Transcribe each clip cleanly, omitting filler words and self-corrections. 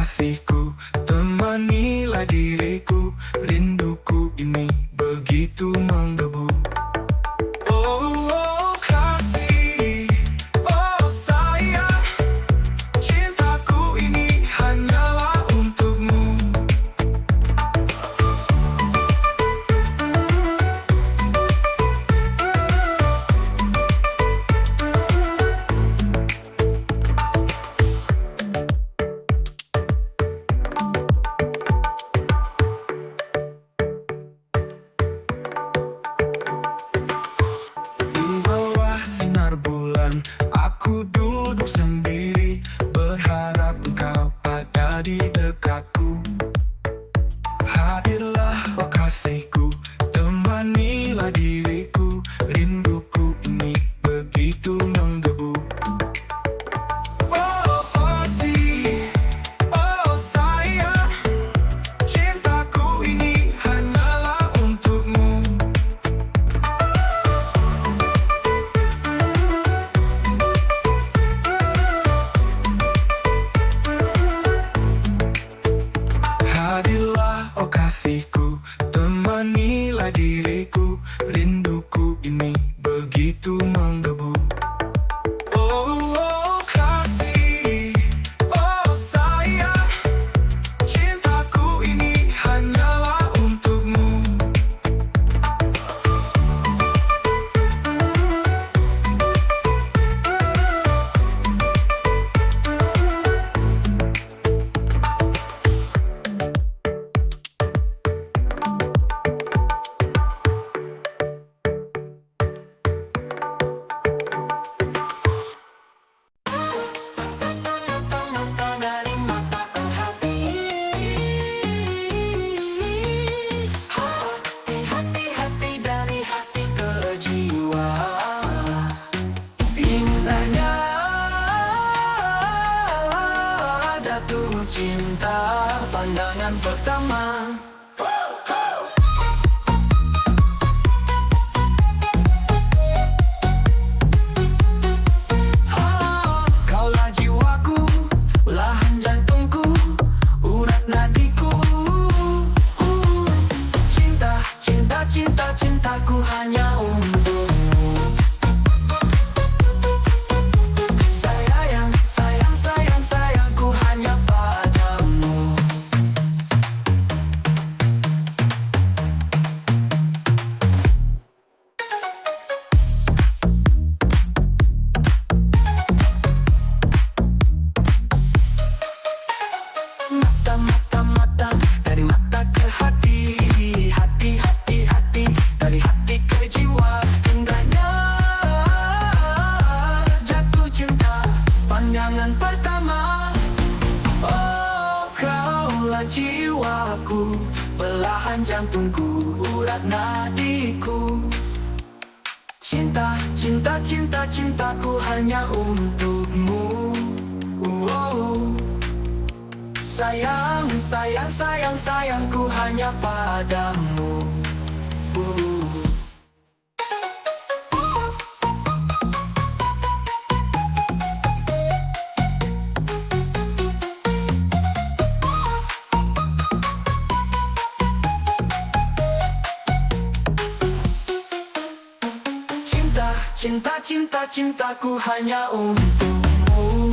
kasihku, temanilah diriku. Rinduku ini begitu menggebu. Oh, oh kasih, oh sayang, cintaku ini hanyalah untukmu. Di bawah sinar bulan, aku duduk sendiri, berharap engkau ada di dekatku. Hadirlah oh kasihku, temanilah diriku. Rinduku ini begitu menggebu. Oh kasih, oh sayang, cintaku ini hanyalah untukmu. Hadirlah oh kasihku, temanilah diriku. Rinduku ini begitu menggebu. Oh, oh kasih, oh sayang, cintaku ini hanyalah untukmu. Dari mata ke hati, hati dari hati ke jiwa. Indahnya jatuh cinta pandangan pertama. Kaulah jiwaku, belahan jantungku, urat nadiku. Cinta, cinta, cinta, cintaku hanya untukmu. Sayang, sayang, sayang, sayangku hanya padamu. Mata, mata, mata, dari mata ke hati, hati, hati, hati, dari hati ke jiwa. Indahnya jatuh cinta pandangan pertama. Oh, kaulah jiwaku, belahan jantungku, urat nadiku. Cinta, cinta, cinta, cintaku hanya untukmu. Oh. Sayang, sayang, sayang, sayangku hanya padamu. Cinta, cinta, cinta, cintaku hanya untukmu.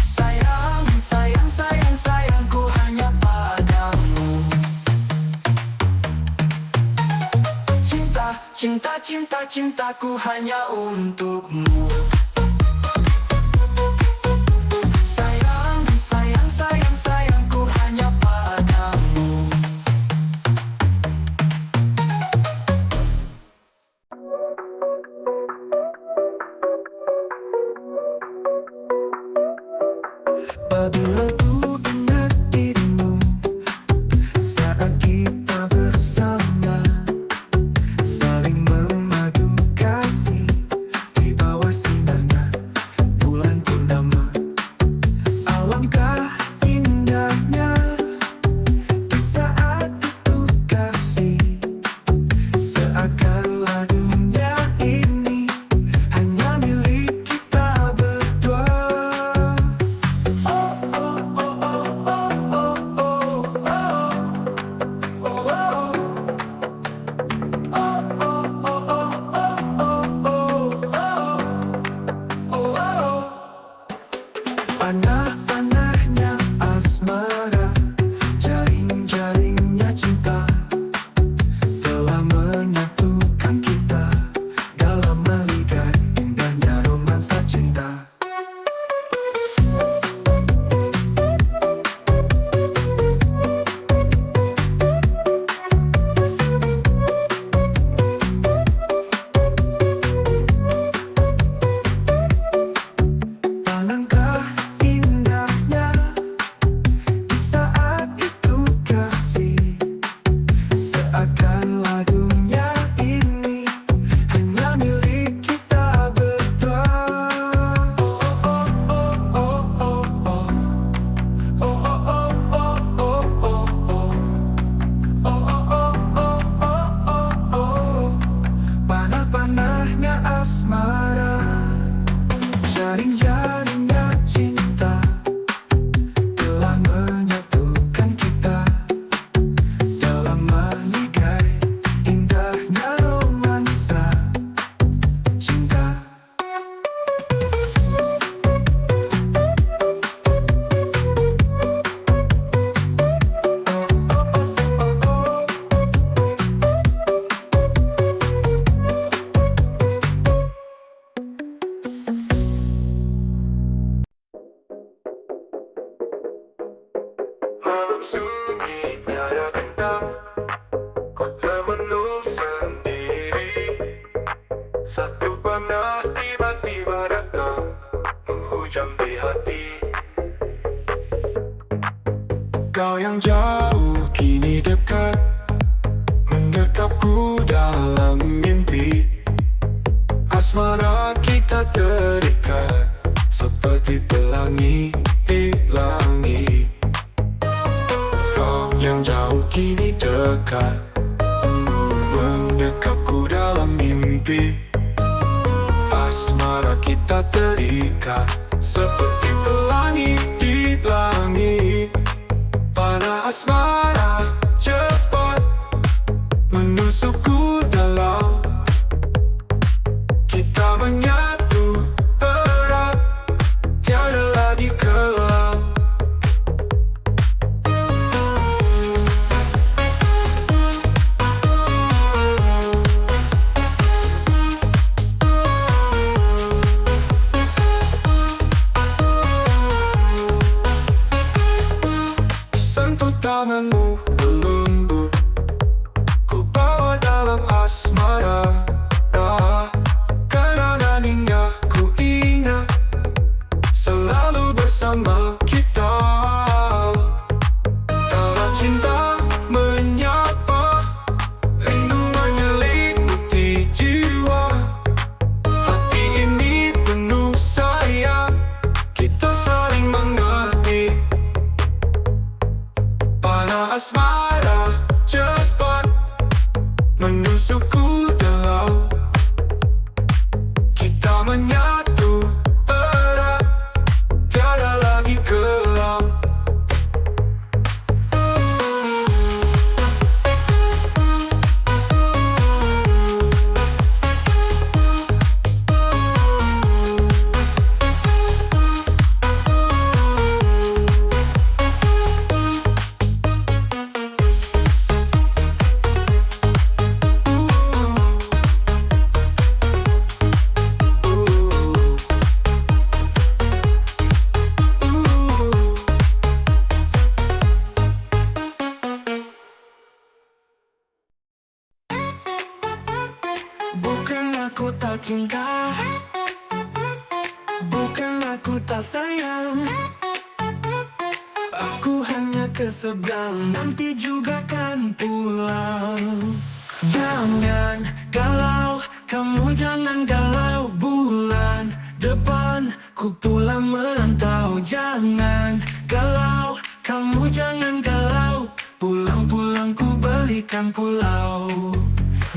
Sayang, sayang, sayang, sayangku hanya padamu. Cinta, cinta, cinta, cintaku hanya untukmu. Sayang, sayang, sayang, sayangku hanya padamu. Apabila ku ingat dirimu saat kita bersama, saling memadu kasih di bawah sinar tiba-tiba datang menghujam di hati. Kau yang jauh kini dekat, mendekapku dalam mimpi. Asmara kita terikat seperti pelangi di langit. Kau yang jauh kini dekat, mendekapku dalam mimpi. Asmara kita terikat seperti pelangi di langit. Pada asmara cepat menusukku dalam, kita menyatu erat, tiada lagi kelam. Sentuh tanganmu berlembut, ku bawa dalam asmara. Kenangan indah ku ingat, selalu bersama kita. Tara cinta menyapa, rindu menyelimuti jiwa. Hati ini penuh sayang, kita saling mengerti. Pada asmara cepat menusukku dalam, kita menyatu erat, tiada lagi kelam. Bukan aku tak cinta, bukan aku tak sayang. Aku hanya keseberang, nanti juga kan pulang. Jangan galau, kamu jangan galau. Bulan depan ku pulang merantau. Jangan galau, kamu jangan galau. Pulang-pulang ku balikan pulau.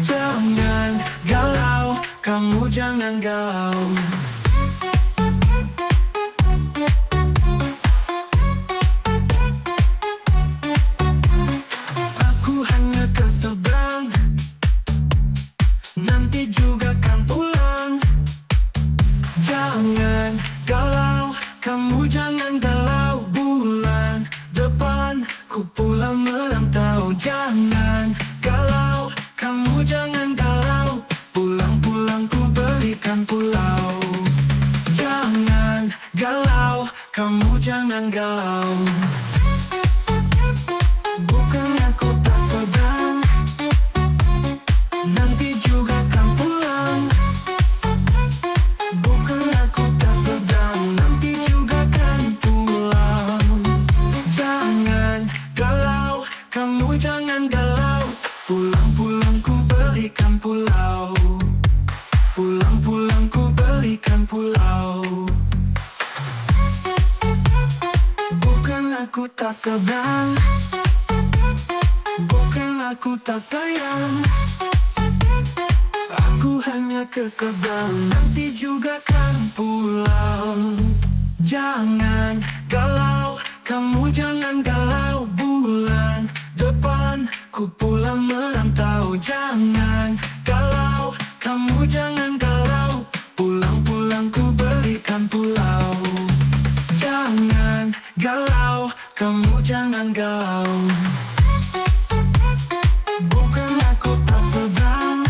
Jangan galau, kamu jangan galau. Aku hanya keseberang, nanti juga kan pulang. Jangan galau, kamu jangan galau. Bulan depan ku pulang merantau. Jangan galau, kamu jangan galau. Pulang-pulang ku berikan pulau. Jangan galau, kamu jangan galau. Bukan aku tak sedang, nanti juga kan pulang. Bukan aku tak sedang, nanti juga kan pulang. Jangan galau, kamu jangan galau. Pulang-pulang ku belikan pulau. Pulang-pulang ku belikan pulau. Bukan aku tak sedang, bukan aku tak sayang. Aku hanya keseberang, nanti juga kan pulang. Jangan galau, kamu jangan galau. Bulan depan ku pulang merantau. Jangan galau, kamu jangan galau. Pulang-pulang ku berikan pulau. Jangan galau, kamu jangan galau. Bukan aku tak sedang,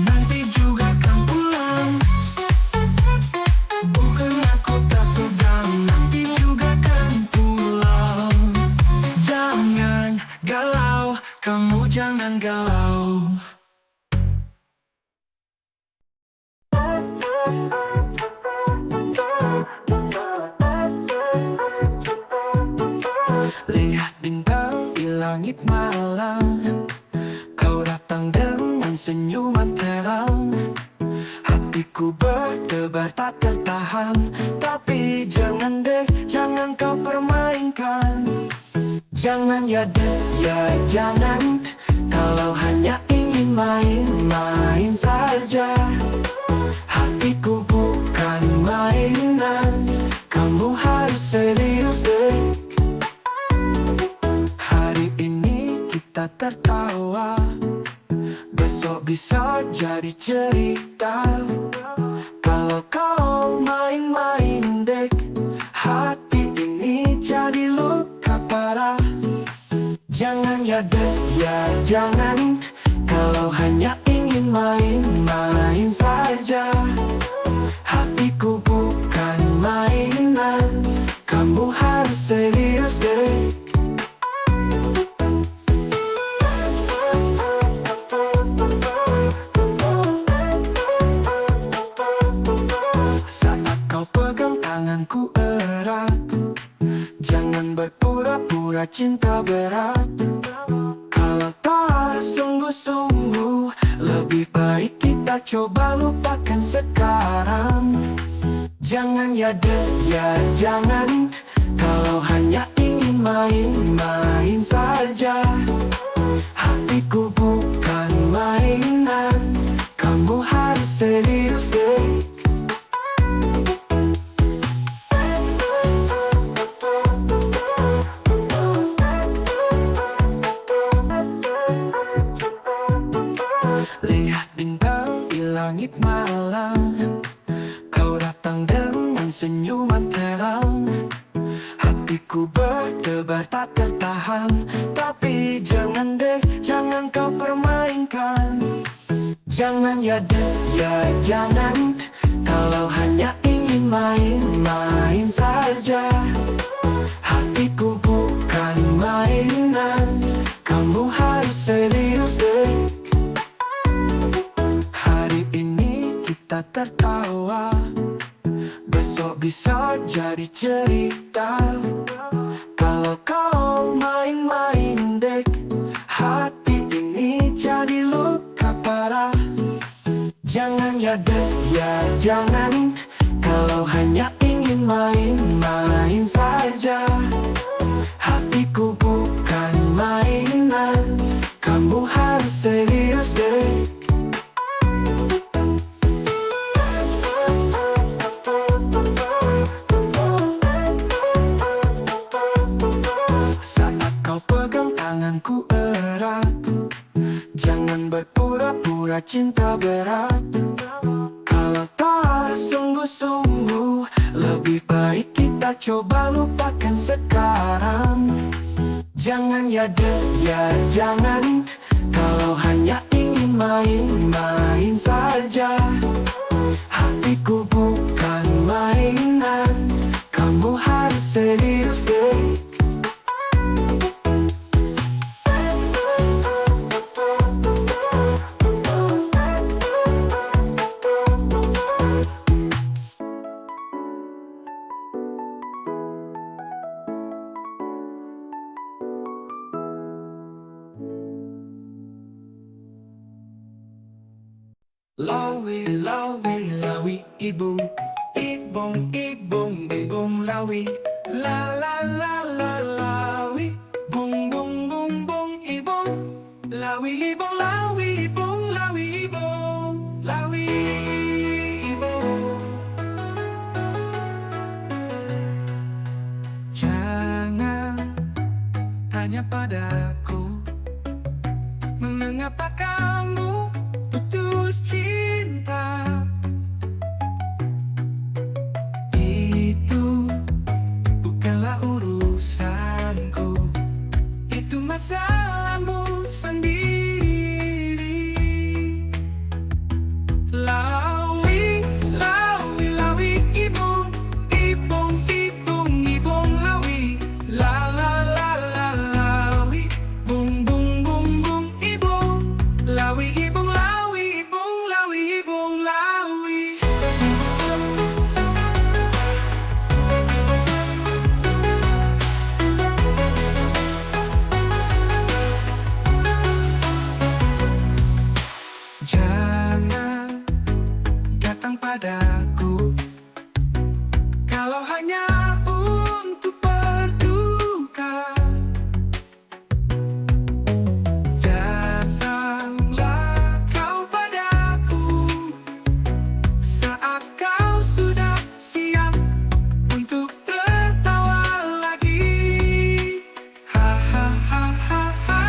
nanti juga kan pulang. Bukan aku tak sedang, nanti juga kan pulang. Jangan galau, kamu jangan galau. Lihat bintang di langit malam, kau datang dengan senyuman terang. Hatiku berdebar tak tertahan, tapi jangan deh, jangan kau permainkan. Jangan ya deh, ya jangan. Kalau hanya ingin main-main saja. Hatiku bukan mainan, kamu harus serius deh. Hari ini kita tertawa, besok bisa jadi cerita. Kalau kau main-main dek, hati ini jadi luka parah. Jangan ya dek, ya jangan. Kalau hanya ingin main-main saja. Hatiku bukan mainan, kamu harus serius dek. Saat kau pegang tanganku erat, jangan berpura-pura cinta berat. Kalau tak sungguh-sungguh, lebih baik kita coba lupakan sekarang. Jangan ya dek, ya jangan. Kalau hanya ingin main-main saja. Hatiku bukan mainan, kamu harus serius deh. Lihat bintang di langit malam, kau datang dengan senyuman terang. Hatiku berdebar tak tertahan, tapi jangan deh, jangan kau permainkan. Jangan ya deh, ya jangan. Kalau hanya ingin main-main saja. Hatiku bukan mainan, kamu harus serius deh. Hari ini kita tertawa, besok bisa jadi cerita. Kalau kau main-main dek, hati ini jadi luka parah. Jangan ya dek, ya jangan. Kalau hanya ingin main-main saja. Hatiku bukan mainan, kamu harus serius deh. Saat kau pegang tanganku erat, jangan berpura-pura cinta berat. Kalau tak sungguh-sungguh, lebih baik kita coba lupakan sekarang. Jangan ya dek, ya jangan. Kalau hanya ingin main-main saja. Hatiku bukan mainan, kamu harus serius deh. Lawi, lawi, lawi, ibong, ibong, ibong, ibong, lawi. La, la, la, la, lawi. Bong, bong, bong, bong, ibong. Lawi, ibong, lawi, ibong, lawi, ibong. Lawi, ibong. Jangan tanya padaku, mengapa kamu putus cinta. Itu bukanlah urusanku, itu masalahmu sendiri. padaku, kalau hanya untuk berduka. Datanglah kau padaku saat kau sudah siap untuk tertawa lagi. Ha ha ha ha ha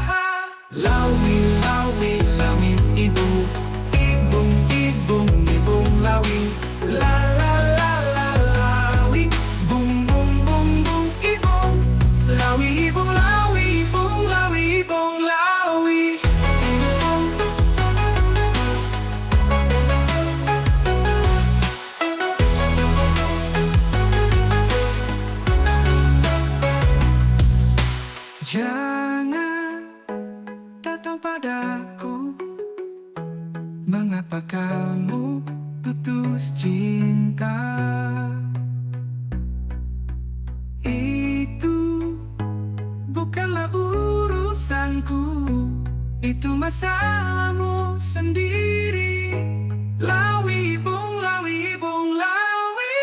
ha. Lawi, lawi, lawi, ibu, ibung, ibung, ibung, lawi. La la la la lawi, bung bung bung bung, ibung, lawi, ibung, lawi, ibung, lawi, ibung, lawi. Jangan datang padaku, mengapa kamu putus cinta? Itu bukanlah urusanku, itu masalahmu sendiri. Lawi bung, lawi bung, lawi.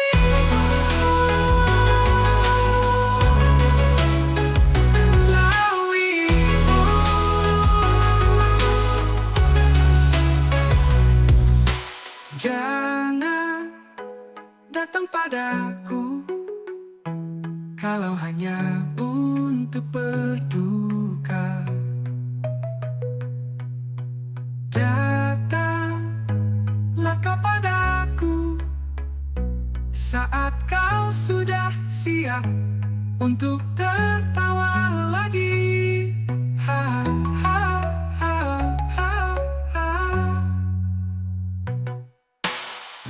Lawi bung. Jangan datang padaku kalau hanya untuk berduka. Datanglah kau padaku saat kau sudah siap untuk tertawa lagi. Ha ha ha ha ha.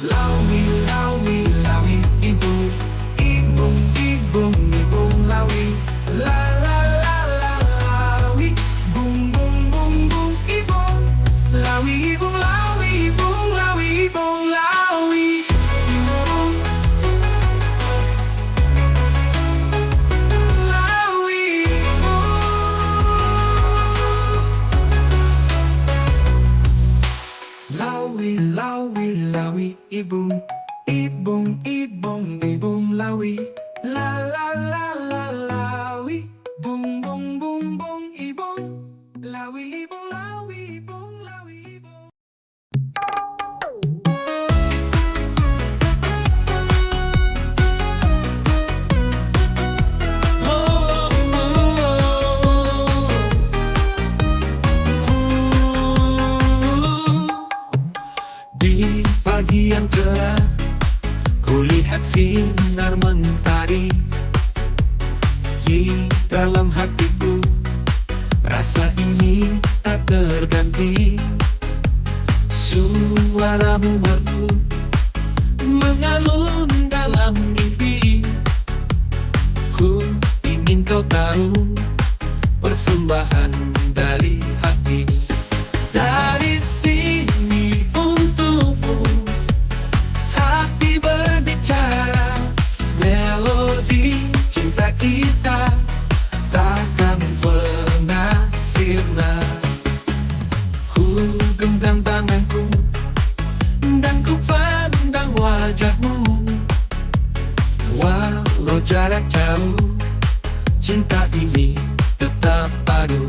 Lawi, lawi, lawi, ibu, ibung, ibung, ibung, lawi. La la la la lawi, bung bung bung bung, ibung, lawi, ibung, lawi, ibung, lawi, ibung, lawi. Ibung, lawi, ibung. Lawi, lawi, lawi, ibung, ibung, ibung, ibung, lawi. La la la la lawi, bung bung bung bung, ibung, lawi, ibung, lawi, ibung, lawi, ibung. Di pagi yang cerah, kulihat sinar mentari. Di dalam hatiku, rasa ini tak terganti. Suaramu merdu mengalun dalam mimpi. Ku ingin kau tahu persembahan dari hati. Dari sini untukmu, hati berbicara, melodi cinta kita takkan pernah sirna. Ku genggam tanganku dan ku pandang wajahmu. Walau jarak jauh, cinta ini tetap padu.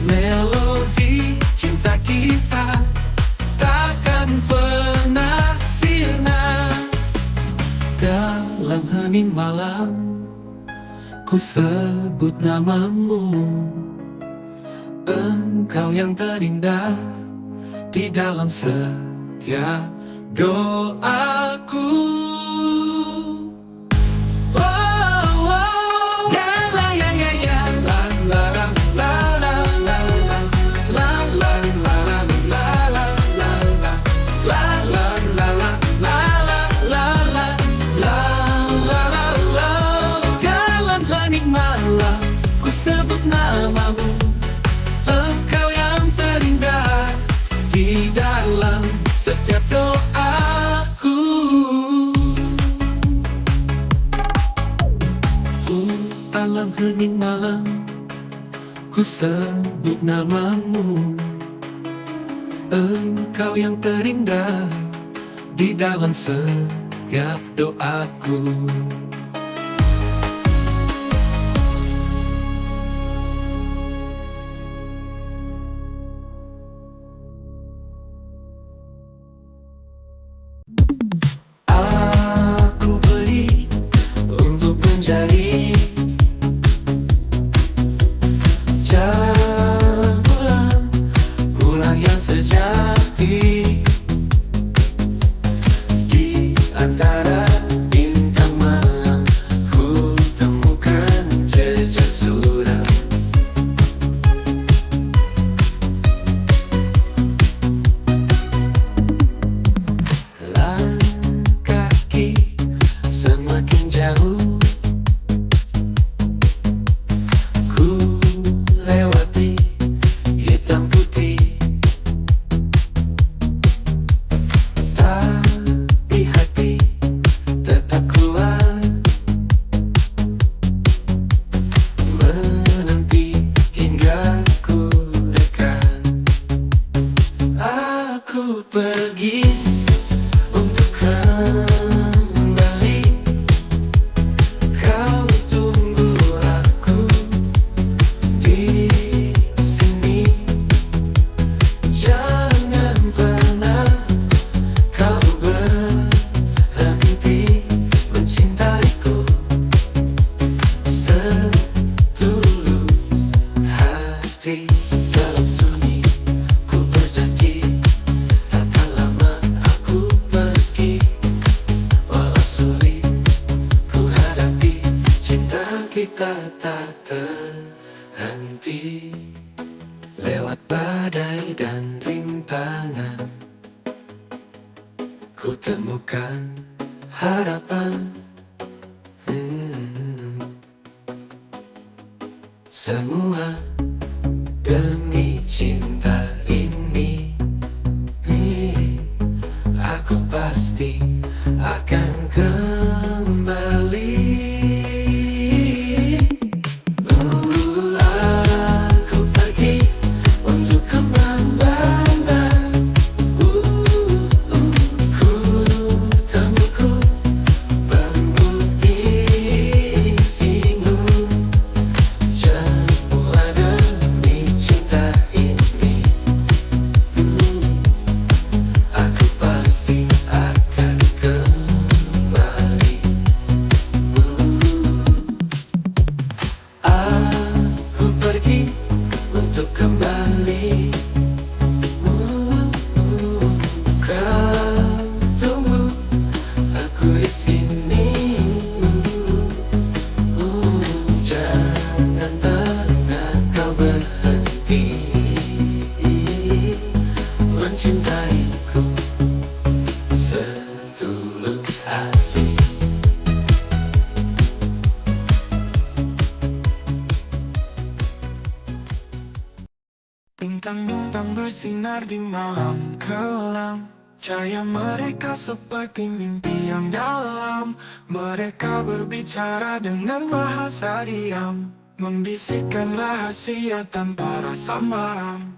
Melodi cinta kita takkan pernah sirna. Dalam hening malam, ku sebut namamu. Engkau yang terindah di dalam setiap doaku. Sebut namamu, doaku. Dalam hening malam ku sebut namamu. Engkau yang terindah di dalam setiap doaku. Aku beli untuk menjadi jalan pulang, pulang yang sejati. Di antara bintang malam ku temukan jejak surat. Langkahki semakin jauh, ku lewati hitam putih. Tapi hati tetap kuat menanti hingga ku dekat. Aku pergi untuk kembali, kau tunggu aku di sini. Jangan pernah kau berhenti mencintaiku. Setulus hati dalam sunyi ku berjanji, takkan lama aku pergi. Walau sulit ku hadapi, cinta kita tak terhenti. Lewat badai dan rintangan ku temukan harapan. Semua demi cinta ini. Aku pasti akan kembali. Aku pergi untuk kemana-mana. Ku temuku pembukti isimu. Jemputlah demi cinta ini. Aku pasti akan kembali. Aku pergi untuk kembali. Kau tunggu aku di sini. Jangan pernah kau berhenti mencintaiku setulus hati. Bintang-bintang bersinar di malam kelam, cahaya mereka seperti mimpi yang dalam. Mereka berbicara dengan bahasa diam, membisikkan rahasia tanpa rasa maram.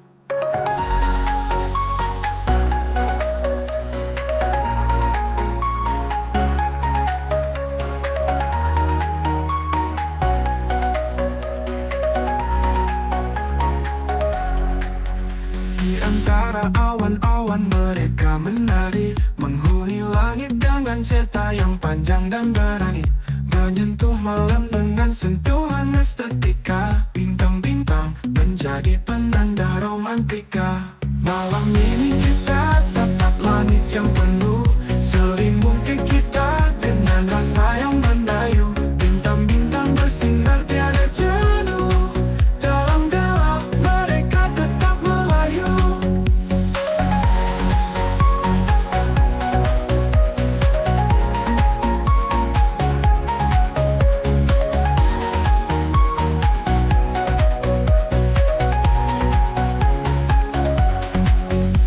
Di antara awan-awan mereka menari, menghuni langit dengan cerita yang panjang dan berani, menyentuh malam dengan sentuhan estetika. Bintang-bintang menjadi penanda romantika. Malam ini kita tatap langit yang penuh, selimutkan kita dengan rasa yang mendayu. Bintang-bintang bersinar tiada jenuh, dalam gelap mereka tetap melayu.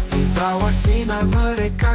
Di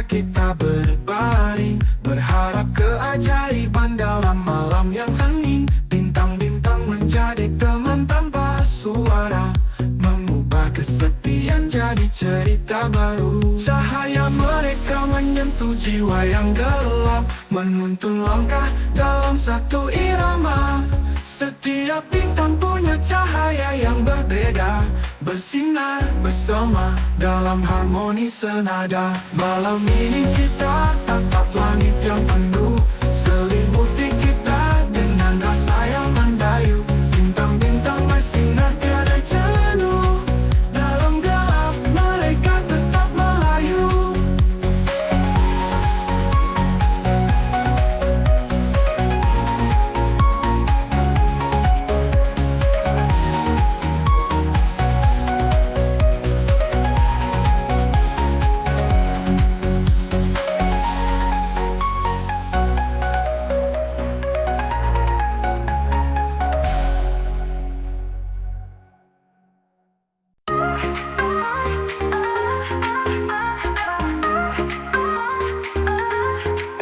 kita berbaring, berharap keajaiban dalam malam yang hening. Bintang-bintang menjadi teman tanpa suara, mengubah kesepian jadi cerita baru. Cahaya mereka menyentuh jiwa yang gelap, menuntun langkah dalam satu irama. Setiap bintang punya cahaya yang berbeda, bersinar bersama dalam harmoni senada. Malam ini kita tatap langit yang penuh, selimuti kita dengan rasa yang mendayu. Bintang-bintang bersinar tiada jenuh, dalam gelap mereka tetap melayu.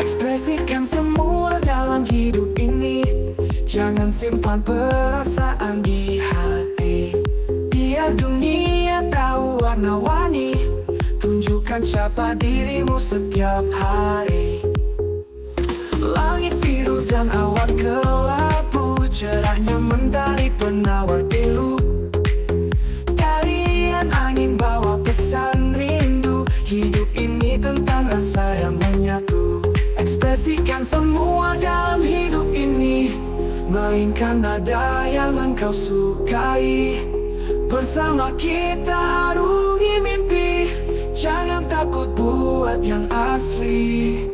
Ekspresikan semua dalam hidup ini, jangan simpan perasaan di hati. Biar dunia tahu warna-warni, tunjukkan siapa dirimu setiap hari. Langit biru dan awan kelabu, cerahnya mentari penawar pilu. Tarian angin bawa pesan rindu, hidup ini tentang rasa yang menyatu. Ekspresikan semua dalam hidup ini, mainkan nada yang engkau sukai. Bersama kita harungi mimpi, jangan takut buat yang asli.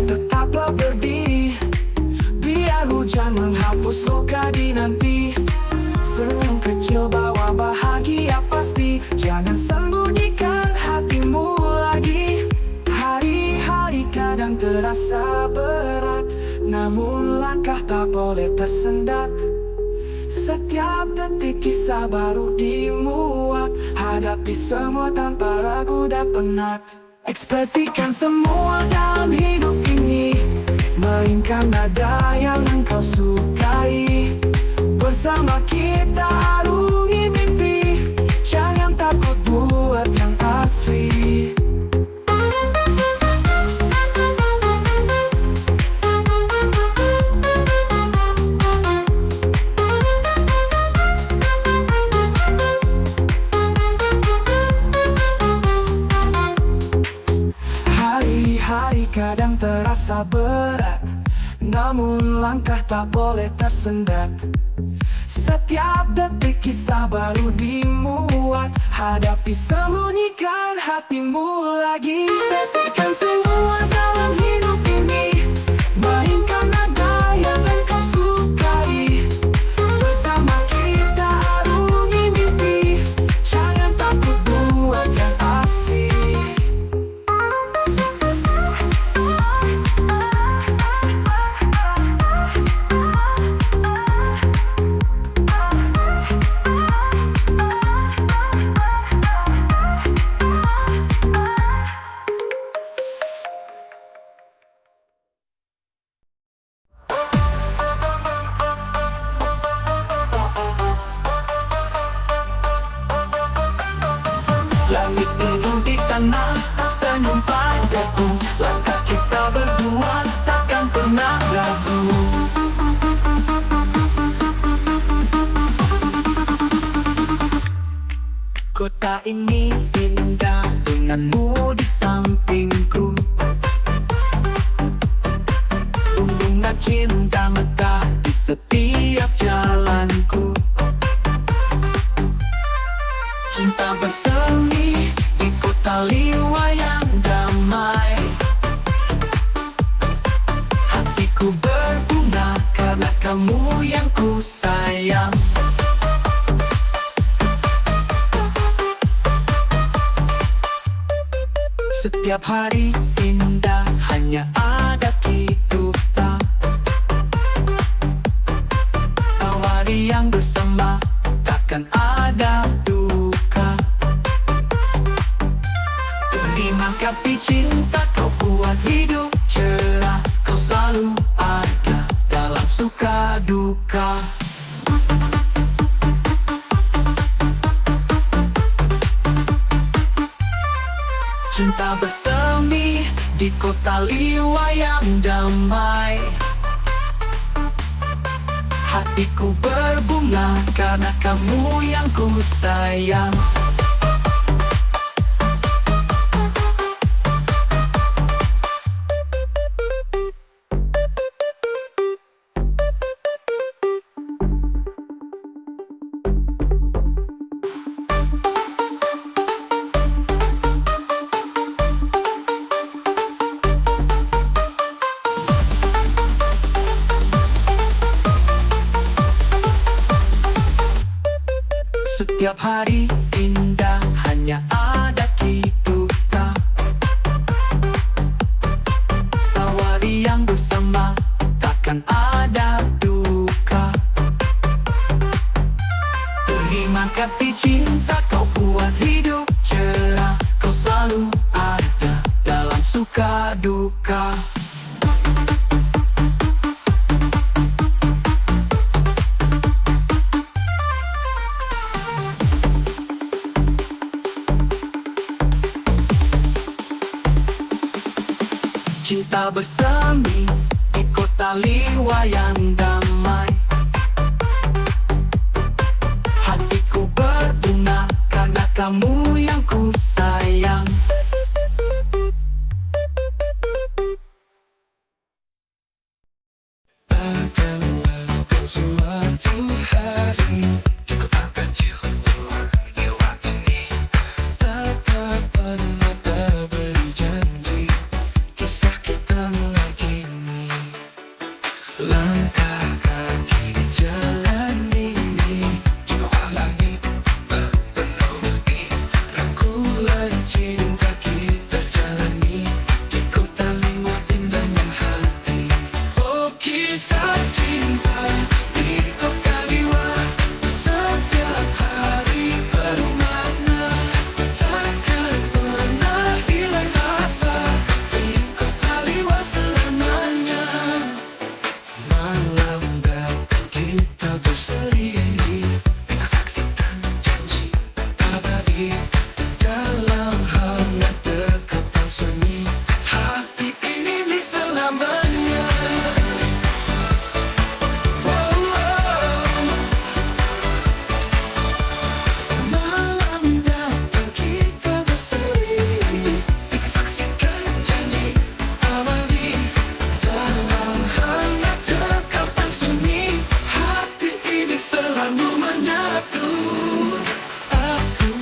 Tetaplah berdiri, biar hujan menghapus luka di nanti. Senyum kecil bawa bahagia pasti, jangan sembunyikan hatimu lagi. Hari-hari kadang terasa berat, namun langkah tak boleh tersendat. Setiap detik kisah baru dimuat, hadapi semua tanpa ragu dan penat. Ekspresikan semua dalam hidup ini, mainkan nada yang engkau sukai. Bersama kita harungi mimpi, jangan takut buat yang asli. Hari kadang terasa berat, namun langkah tak boleh tersendat. Setiap detik kisah baru dimuat, hadapi sembunyikan hatimu lagi. Ekspresikan semua dalam hidup ini, mainkan nada yang engkau sukai. Bersama kita harungi mimpi, jangan takut buat yang asli. Langit biru di tanah, senyum padaku. Langkah kita berdua takkan pernah ragu. Kota ini indah denganmu di sampingku. Bunga cinta mekar di setiap jalanku. Cinta bersemi di kota liwa yang damai. Hatiku berbunga karena kamu yang ku sayang. Setiap hari indah hanya ada kita. Awali yang bersama, takkan ada duka. Terima kasih cinta, kau buat hidup cerah. Kau selalu ada dalam suka duka. Cinta bersemi di kota liwa yang damai. Hatiku berbunga karena kamu yang ku sayang. Setiap hari indah hanya ada kita. Awali yang bersama, takkan ada duka. Terima kasih cinta, kau buat hidup cerah. Kau selalu ada dalam suka duka. Cinta bersemi di kota liwa yang damai. Hatiku berbunga karena kamu yang ku sayang. Adalah suatu hari di kota kecil luar Dewatini. Tak pernah terberi janji, kisah kita mulai kini. Langkah kaki di jalan ini, di bawah langit berpenuh mimpi. Rangkulan cinta kita jalani di kota liwa indahnya hati. Oh, kisah cinta di kota liwa, setiap hari penuh makna. Takkan pernah hilang rasa di kota liwa selamanya. Malam datang kita berseri, kita saksikan janji abadi. Dalam hangat dekatan sunyi, hati ini selamanya. Malam datang kita berseri, kita saksikan janji abadi. Dalam hangat dekatan sunyi, hati ini selalu menyatu. Aku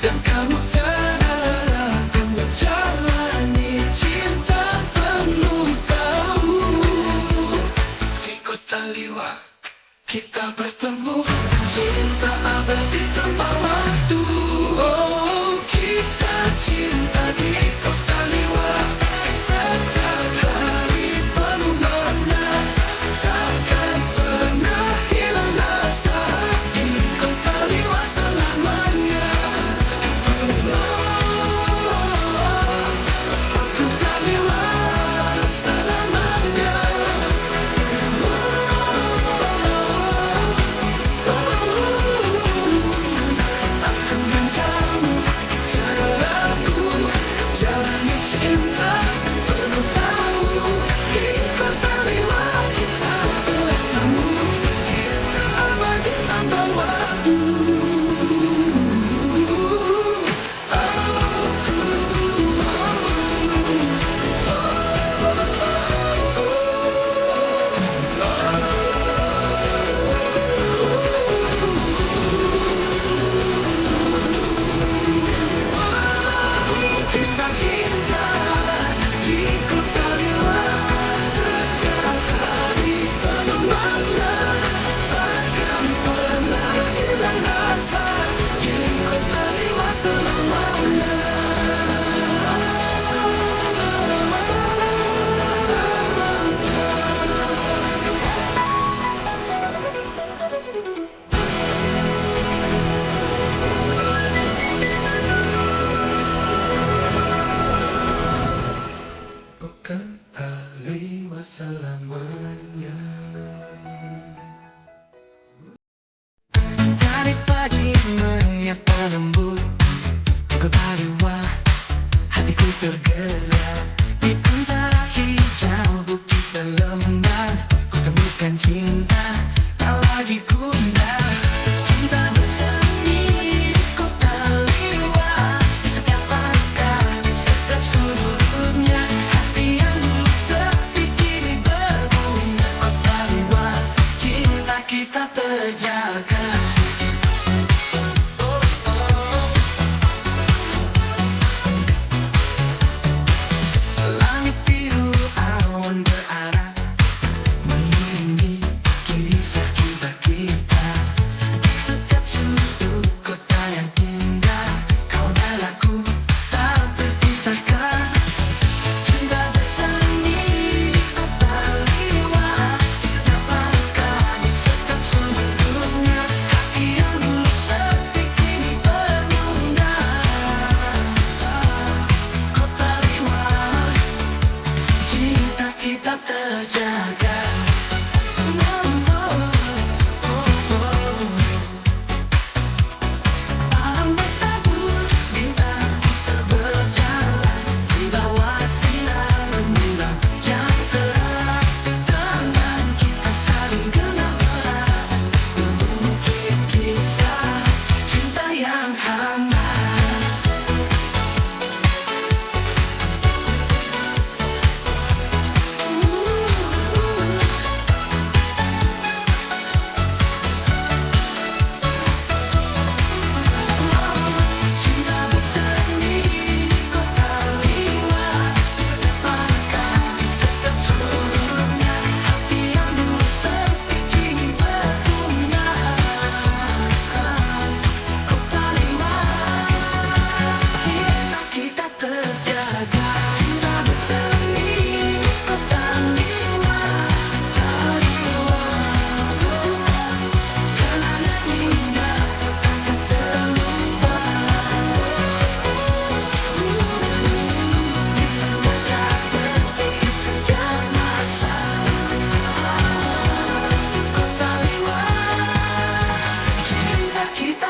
dan kamu terhadap menjalani cinta penuh tahu. Di kota liwa kita bertemu, cinta abadi tanpa waktu. Oh, kisah cinta di kota liwa, setiap hari penuh makna. Takkan pernah hilang rasa di kota liwa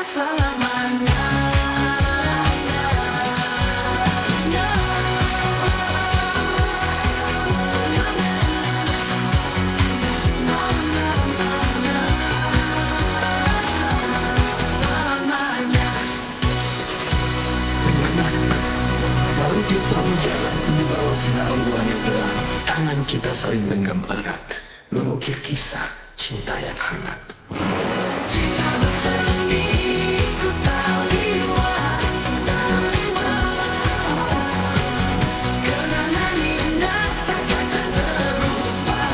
selamanya. Lalu di tengah jalan, di bawah sinar bulan yang terang, tangan kita saling genggam erat, mengukir kisah cinta yang hangat. Cinta bersemi ku taliwat, kenangan indah takkan terlupa.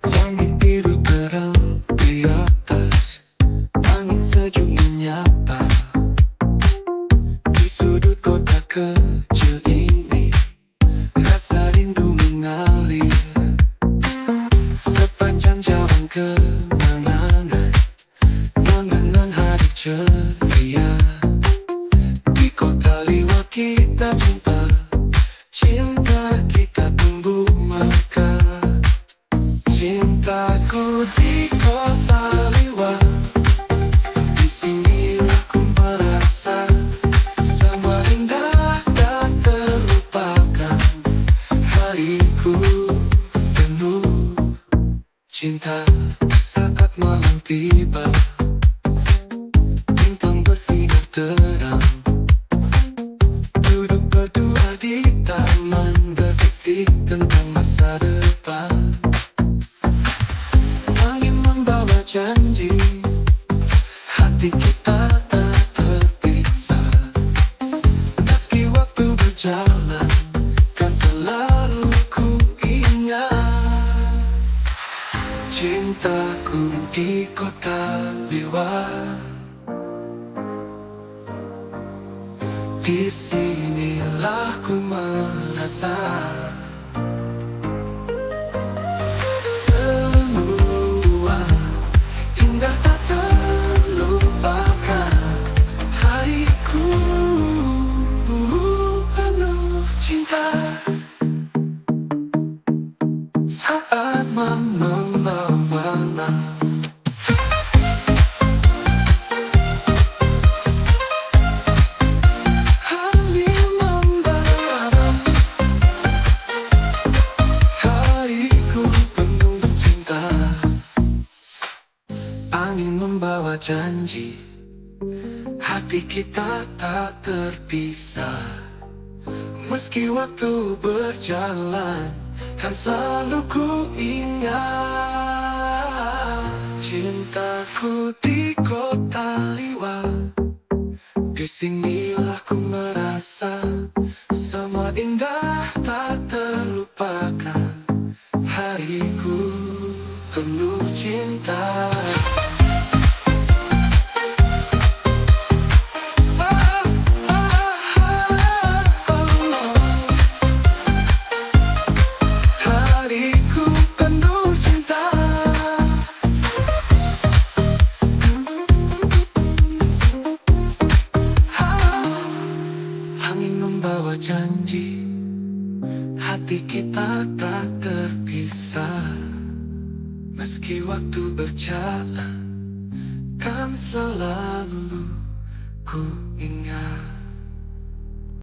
Langit biru terang di atas, angin sejuk menyapa. Di sudut kota kecil ini, rasa rindu mengalir. Sepanjang jalan kenangan, mengenang hari ceria. Di kota liwat kita jumpa, cinta kita tumbuh mekar. Cintaku di kota liwat, di sinilah ku merasa semua indah tak terlupakan. Hariku penuh cinta saat malam tiba, bintang bersinar terang. Duduk berdua di taman, berbisik tentang masa depan. Angin membawa janji, hati kita tak terpisah. Meski waktu berjalan, kan selalu ku ingat. Cintaku di kota liwat, di sinilah ku merasa semua indah tak terlupakan. Hariku penuh cinta saat membawa. Angin membara, hariku penuh cinta. Angin membawa janji, hati kita tak terpisah. Meski waktu berjalan, kan selalu ku ingat. Cintaku di kota liwat, di sinilah ku merasa semua indah tak terlupakan. Hariku penuh cinta. Hariku penuh cinta. Angin membawa janji, hati kita tak terpisah. Meski waktu berjalan, kan selalu ku ingat.